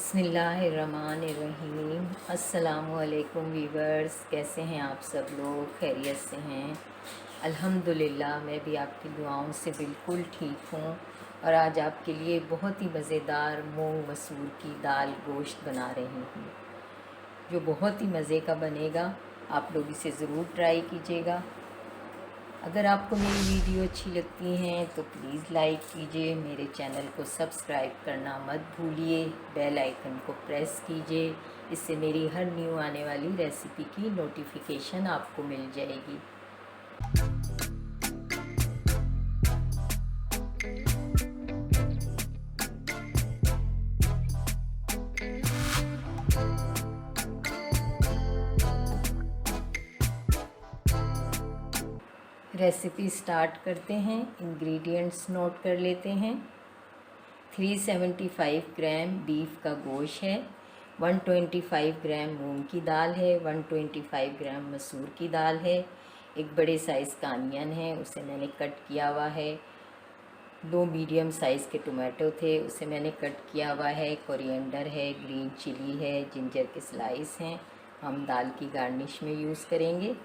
बिस्मिल्लाहिर्रहमानिर्रहीम। अस्सलामुअलैकुम वीवर्स, कैसे हैं आप सब लोग? खैरियत से हैं? अल्हम्दुलिल्लाह, मैं भी आपकी दुआओं से बिल्कुल ठीक हूँ। और आज आपके लिए बहुत ही मज़ेदार मूंग मसूर की दाल गोश्त बना रही हूँ, जो बहुत ही मज़े का बनेगा। आप लोग इसे ज़रूर ट्राई कीजिएगा। अगर आपको मेरी वीडियो अच्छी लगती हैं तो प्लीज़ लाइक कीजिए, मेरे चैनल को सब्सक्राइब करना मत भूलिए, बेल आइकन को प्रेस कीजिए। इससे मेरी हर न्यू आने वाली रेसिपी की नोटिफिकेशन आपको मिल जाएगी। रेसिपी स्टार्ट करते हैं। इंग्रेडिएंट्स नोट कर लेते हैं। 375 ग्राम बीफ का गोश्त है, 125 ग्राम मूंग की दाल है, 125 ग्राम मसूर की दाल है, एक बड़े साइज़ का अनियन है, उसे मैंने कट किया हुआ है। 2 मीडियम साइज़ के टोमेटो थे, उसे मैंने कट किया हुआ है। कोरिएंडर है, ग्रीन चिली है, जिंजर के स्लाइस हैं, हम दाल की गार्निश में यूज़ करेंगे।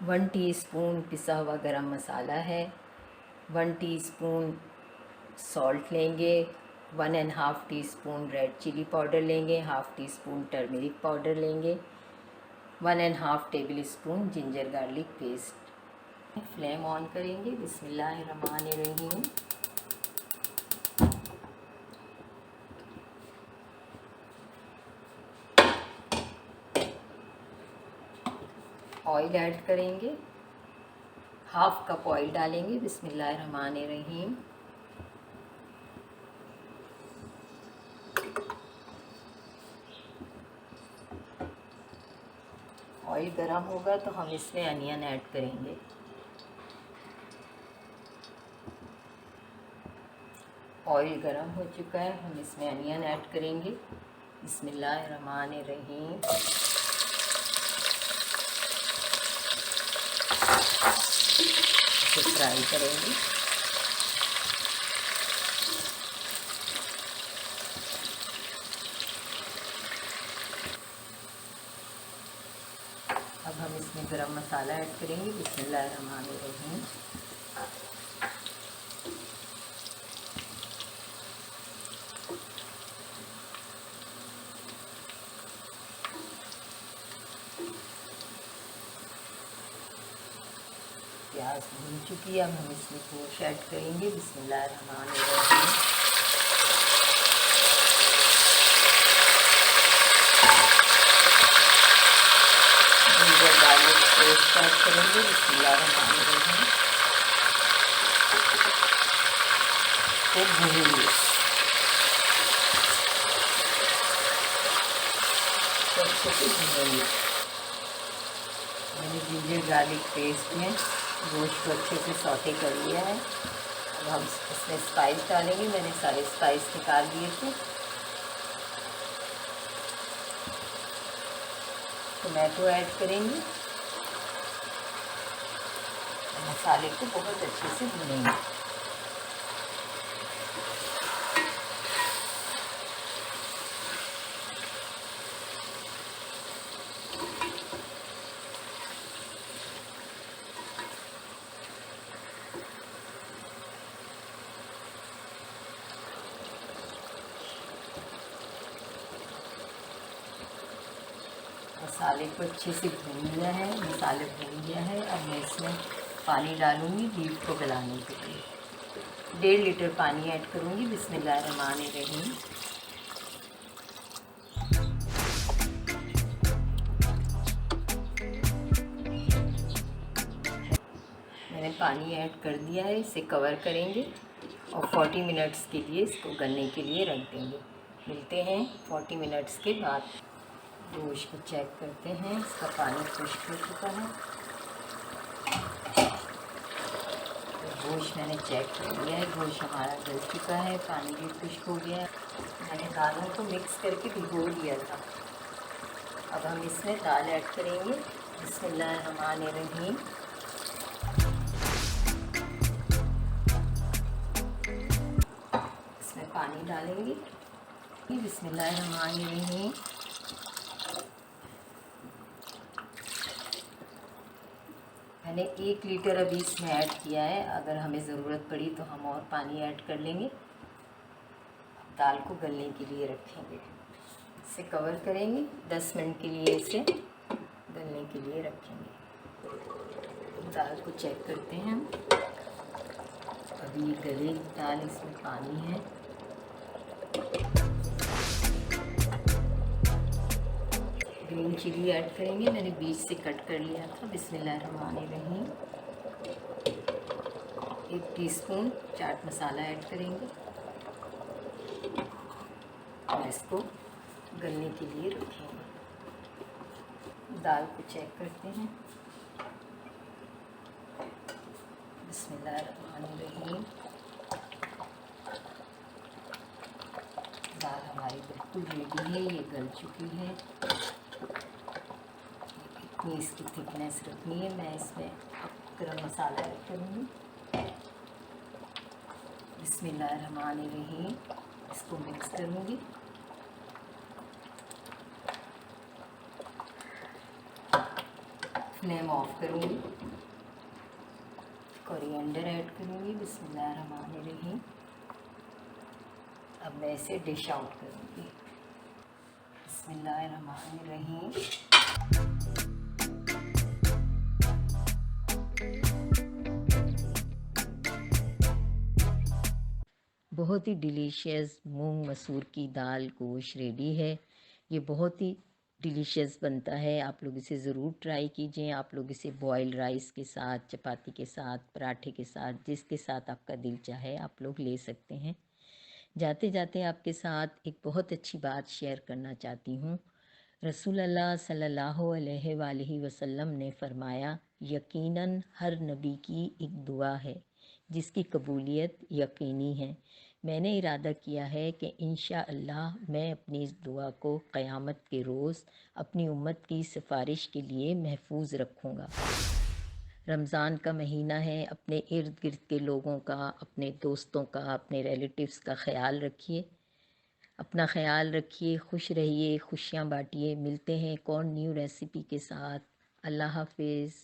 1 टीस्पून पिसा हुआ गरम मसाला है, 1 टीस्पून सॉल्ट लेंगे, 1½ टीस्पून रेड चिली पाउडर लेंगे, ½ टीस्पून टर्मरिक पाउडर लेंगे, 1½ table spoon ginger garlic paste. Flame on करेंगे। बिस्मिल्लाहिर्रहमानिर्रहीम। ऑयल ऐड करेंगे, ½ कप ऑयल डालेंगे। बिस्मिल्लाहिर्रहमानिर्रहीम। ऑयल गरम होगा तो हम इसमें अनियन ऐड करेंगे। ऑयल गरम हो चुका है, हम इसमें अनियन ऐड करेंगे। बिस्मिल्लाहिर्रहमानिर्रहीम। इसे फ्राई करेंगे। अब हम इसमें गरम मसाला ऐड करेंगे। बिस्मिल्लाहिर्रहमानिर्रहीम। प्याज भून चुकी है, अब हम इसमें गोश्त ऐड करेंगे। बिस्मिल्लाहिर्रहमानिर्रहीम। जिंजर गार्लिक पेस्ट ऐड करेंगे। बिस्मिल्लाहिर्रहमानिर्रहीम। तो भूनिए, अच्छे से भूनेंगे। मैंने जिंजर गार्लिक पेस्ट में गोश्त को अच्छे से सौटे कर लिया है। अब हम इसमें स्पाइस डालेंगे। मैंने सारे स्पाइस निकाल लिए थे। टोमेटो ऐड करेंगे। मसाले को बहुत अच्छे से भूनेंगे। मसाले को अच्छे से भून लिया है, मसाले भून लिया है। अब मैं इसमें पानी डालूँगी बीफ को गलाने के लिए। 1.5 लीटर पानी ऐड करूँगी। बिस्मिल्लाहिर्रहमानिर्रहीम। मैंने पानी ऐड कर दिया है, इसे कवर करेंगे और 40 मिनट्स के लिए इसको गलने के लिए रख देंगे। मिलते हैं 40 मिनट्स के बाद। गोश्त को चेक करते हैं, इसका पानी खुश्क हो चुका है। गोश्त मैंने चेक कर लिया है, गोश्त हमारा गल चुका है, पानी भी खुश्क हो गया है। मैंने दालों को मिक्स करके भिगो लिया था। अब हम इसमें दाल ऐड करेंगे। बिस्मिल्लाहिर्रहमानिर्रहीम। इसमें पानी डालेंगे। बिस्मिल्लाहिर्रहमानिर्रहीम। मैंने 1 लीटर अभी इसमें ऐड किया है। अगर हमें ज़रूरत पड़ी तो हम और पानी ऐड कर लेंगे। दाल को गलने के लिए रखेंगे, इसे कवर करेंगे 10 मिनट के लिए, इसे गलने के लिए रखेंगे। दाल को चेक करते हैं हम। अभी गले दाल, इसमें पानी है। ग्रीन चिली ऐड करेंगे, मैंने बीच से कट कर लिया था। बिस्मिल्लाहिर्रहमानिर्रहीम। 1 टीस्पून चाट मसाला ऐड करेंगे और इसको गलने के लिए रखेंगे। दाल को चेक करते हैं। बिस्मिल्लाहिर्रहमानिर्रहीम। दाल हमारी बिल्कुल रेडी है, ये गल चुकी है। इतनी इसकी थिकनेस रखनी है। मैं इसमें गरम मसाला ऐड करूँगी। बिस्मिल्लाहिर्रहमानिर्रहीम। इसको मिक्स करूँगी। फ्लेम ऑफ करूँगी। कोरिएंडर ऐड करूँगी। बिस्मिल्लाहिर्रहमानिर्रहीम। अब मैं इसे डिश आउट करूँगी। बिस्मिल्लाहिर्रहमानिर्रहीम। बहुत ही डिलीशियस मूंग मसूर की दाल गोश्त रेडी है। ये बहुत ही डिलीशियस बनता है। आप लोग इसे ज़रूर ट्राई कीजिए। आप लोग इसे बॉइल्ड राइस के साथ, चपाती के साथ, पराठे के साथ, जिसके साथ आपका दिल चाहे आप लोग ले सकते हैं। जाते जाते आपके साथ एक बहुत अच्छी बात शेयर करना चाहती हूँ। रसूल अल्लाह सल्लल्लाहु अलैहि वसल्लम ने फरमाया, यकीनन हर नबी की एक दुआ है जिसकी कबूलियत यकीनी है। मैंने इरादा किया है कि इंशाअल्लाह मैं अपनी इस दुआ को क़यामत के रोज़ अपनी उम्मत की सिफारिश के लिए महफूज रखूँगा। रमज़ान का महीना है। अपने इर्द गिर्द के लोगों का, अपने दोस्तों का, अपने रिलेटिव्स का ख्याल रखिए। अपना ख्याल रखिए, खुश रहिए, खुशियाँ बांटिए। मिलते हैं एक और न्यू रेसिपी के साथ। अल्लाह हाफिज़।